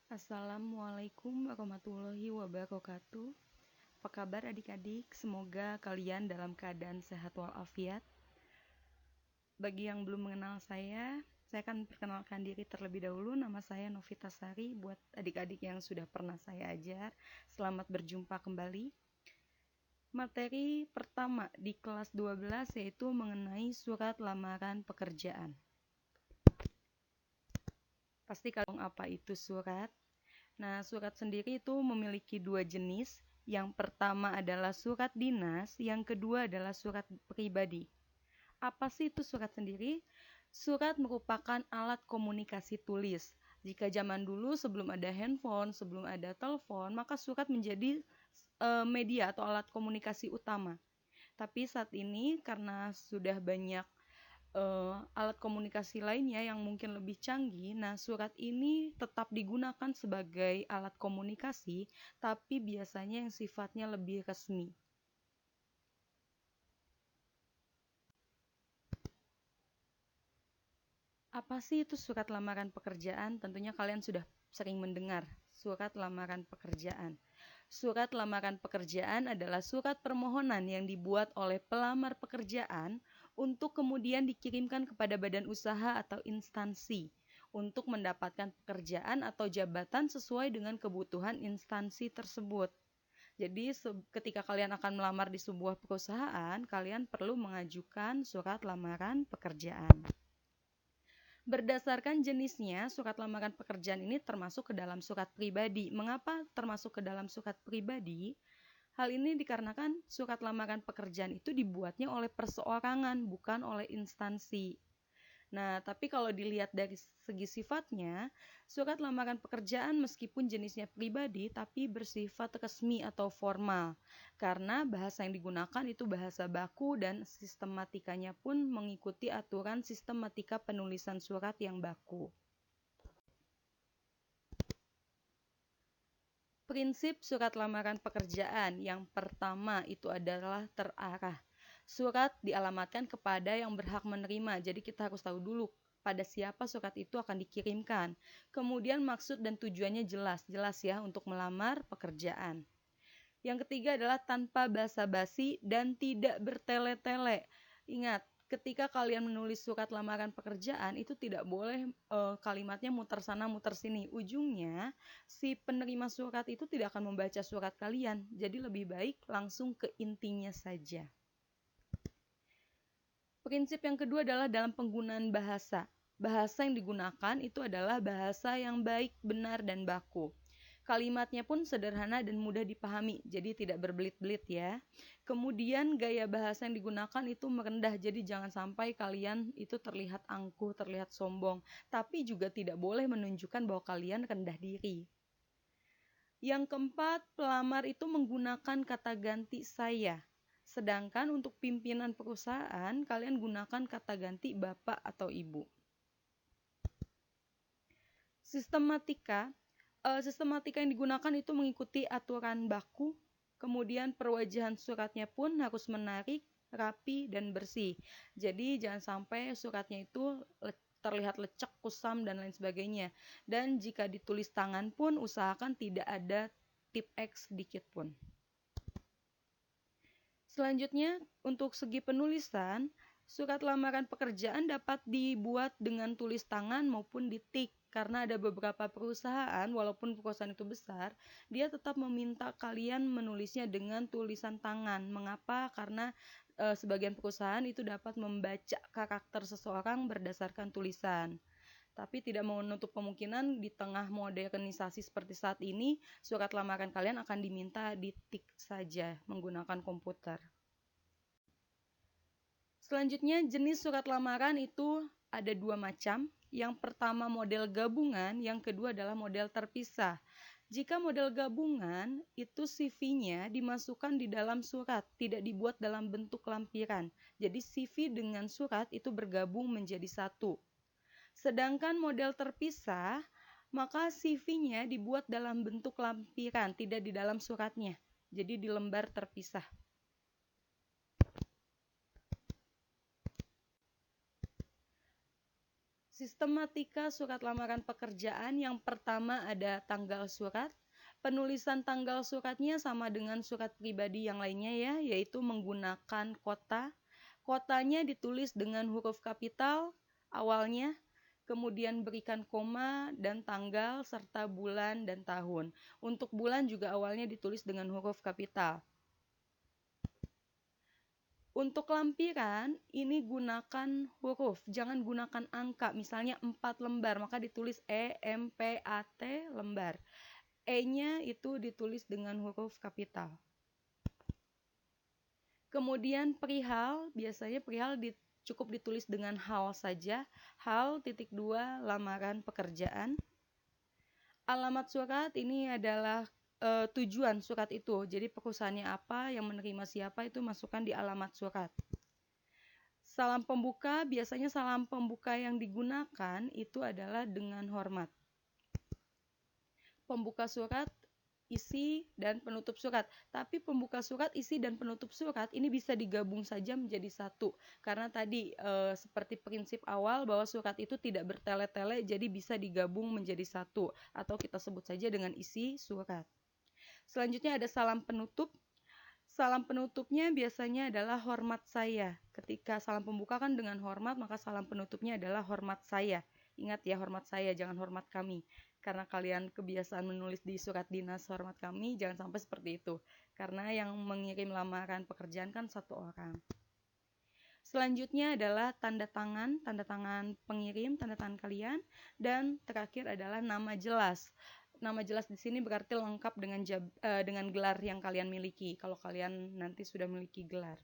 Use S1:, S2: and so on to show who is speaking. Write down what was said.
S1: Assalamualaikum warahmatullahi wabarakatuh. Apa kabar adik-adik? Semoga kalian dalam keadaan sehat walafiat. Bagi yang belum mengenal saya akan perkenalkan diri terlebih dahulu. Nama saya Novita Sari. Buat adik-adik yang sudah pernah saya ajar, selamat berjumpa kembali. Materi pertama di kelas 12 yaitu mengenai surat lamaran pekerjaan. Pasti kalian tahu apa itu surat? Nah, surat sendiri itu memiliki dua jenis. Yang pertama adalah surat dinas, yang kedua adalah surat pribadi. Apa sih itu surat sendiri? Surat merupakan alat komunikasi tulis. Jika zaman dulu sebelum ada handphone, sebelum ada telepon, maka surat menjadi media atau alat komunikasi utama. Tapi saat ini karena sudah banyak alat komunikasi lainnya yang mungkin lebih canggih. Nah, surat ini tetap digunakan sebagai alat komunikasi, tapi biasanya yang sifatnya lebih resmi. Apa sih itu surat lamaran pekerjaan? Tentunya kalian sudah sering mendengar surat lamaran pekerjaan. Surat lamaran pekerjaan adalah surat permohonan yang dibuat oleh pelamar pekerjaan untuk kemudian dikirimkan kepada badan usaha atau instansi untuk mendapatkan pekerjaan atau jabatan sesuai dengan kebutuhan instansi tersebut. Jadi ketika kalian akan melamar di sebuah perusahaan, kalian perlu mengajukan surat lamaran pekerjaan. Berdasarkan jenisnya, surat lamaran pekerjaan ini termasuk ke dalam surat pribadi. Mengapa termasuk ke dalam surat pribadi? Hal ini dikarenakan surat lamaran pekerjaan itu dibuatnya oleh perseorangan, bukan oleh instansi. Nah, tapi kalau dilihat dari segi sifatnya, surat lamaran pekerjaan meskipun jenisnya pribadi, tapi bersifat resmi atau formal. Karena bahasa yang digunakan itu bahasa baku dan sistematikanya pun mengikuti aturan sistematika penulisan surat yang baku. Prinsip surat lamaran pekerjaan yang pertama itu adalah terarah. Surat dialamatkan kepada yang berhak menerima, jadi kita harus tahu dulu pada siapa surat itu akan dikirimkan. Kemudian maksud dan tujuannya jelas ya untuk melamar pekerjaan. Yang ketiga adalah tanpa basa-basi dan tidak bertele-tele. Ingat, ketika kalian menulis surat lamaran pekerjaan itu tidak boleh kalimatnya muter sana muter sini. Ujungnya si penerima surat itu tidak akan membaca surat kalian. Jadi lebih baik langsung ke intinya saja. Prinsip yang kedua adalah dalam penggunaan bahasa. Bahasa yang digunakan itu adalah bahasa yang baik, benar, dan baku. Kalimatnya pun sederhana dan mudah dipahami, jadi tidak berbelit-belit ya. Kemudian gaya bahasa yang digunakan itu merendah, jadi jangan sampai kalian itu terlihat angkuh, terlihat sombong. Tapi juga tidak boleh menunjukkan bahwa kalian rendah diri. Yang keempat, pelamar itu menggunakan kata ganti saya. Sedangkan untuk pimpinan perusahaan, kalian gunakan kata ganti bapak atau ibu. Sistematika yang digunakan itu mengikuti aturan baku. Kemudian perwajahan suratnya pun harus menarik, rapi, dan bersih. Jadi jangan sampai suratnya itu terlihat lecek, kusam, dan lain sebagainya. Dan jika ditulis tangan pun usahakan tidak ada tip X sedikit pun. Selanjutnya, untuk segi penulisan, surat lamaran pekerjaan dapat dibuat dengan tulis tangan maupun di tik. Karena ada beberapa perusahaan, walaupun perusahaan itu besar, dia tetap meminta kalian menulisnya dengan tulisan tangan. Mengapa? Karena sebagian perusahaan itu dapat membaca karakter seseorang berdasarkan tulisan. Tapi tidak menutup kemungkinan di tengah modernisasi seperti saat ini, surat lamaran kalian akan diminta di tik saja menggunakan komputer. Selanjutnya, jenis surat lamaran itu ada dua macam. Yang pertama model gabungan, yang kedua adalah model terpisah. Jika model gabungan, itu CV-nya dimasukkan di dalam surat, tidak dibuat dalam bentuk lampiran. Jadi CV dengan surat itu bergabung menjadi satu. Sedangkan model terpisah, maka CV-nya dibuat dalam bentuk lampiran, tidak di dalam suratnya. Jadi di lembar terpisah. Sistematika surat lamaran pekerjaan yang pertama ada tanggal surat. Penulisan tanggal suratnya sama dengan surat pribadi yang lainnya ya, yaitu menggunakan kota. Kotanya ditulis dengan huruf kapital awalnya, kemudian berikan koma dan tanggal serta bulan dan tahun. Untuk bulan juga awalnya ditulis dengan huruf kapital. Untuk lampiran, ini gunakan huruf, jangan gunakan angka. Misalnya 4 lembar, maka ditulis EMPAT lembar. E-nya itu ditulis dengan huruf kapital. Kemudian perihal, biasanya perihal cukup ditulis dengan hal saja. Hal titik 2 lamaran pekerjaan. Alamat surat ini adalah tujuan surat itu. Jadi perusahaannya apa, yang menerima siapa, itu masukkan di alamat surat. Salam pembuka, biasanya salam pembuka yang digunakan itu adalah dengan hormat. Pembuka surat, isi, dan penutup surat. Tapi pembuka surat, isi, dan penutup surat ini bisa digabung saja menjadi satu. Karena tadi seperti prinsip awal bahwa surat itu tidak bertele-tele, jadi bisa digabung menjadi satu. Atau kita sebut saja dengan isi surat. Selanjutnya ada salam penutup. Salam penutupnya biasanya adalah hormat saya. Ketika salam pembuka kan dengan hormat, maka salam penutupnya adalah hormat saya. Ingat ya, hormat saya, jangan hormat kami. Karena kalian kebiasaan menulis di surat dinas hormat kami, jangan sampai seperti itu. Karena yang mengirim lamaran pekerjaan kan satu orang. Selanjutnya adalah tanda tangan pengirim, tanda tangan kalian. Dan terakhir adalah nama jelas. Nama jelas di sini berarti lengkap dengan gelar yang kalian miliki. Kalau kalian nanti sudah memiliki gelar.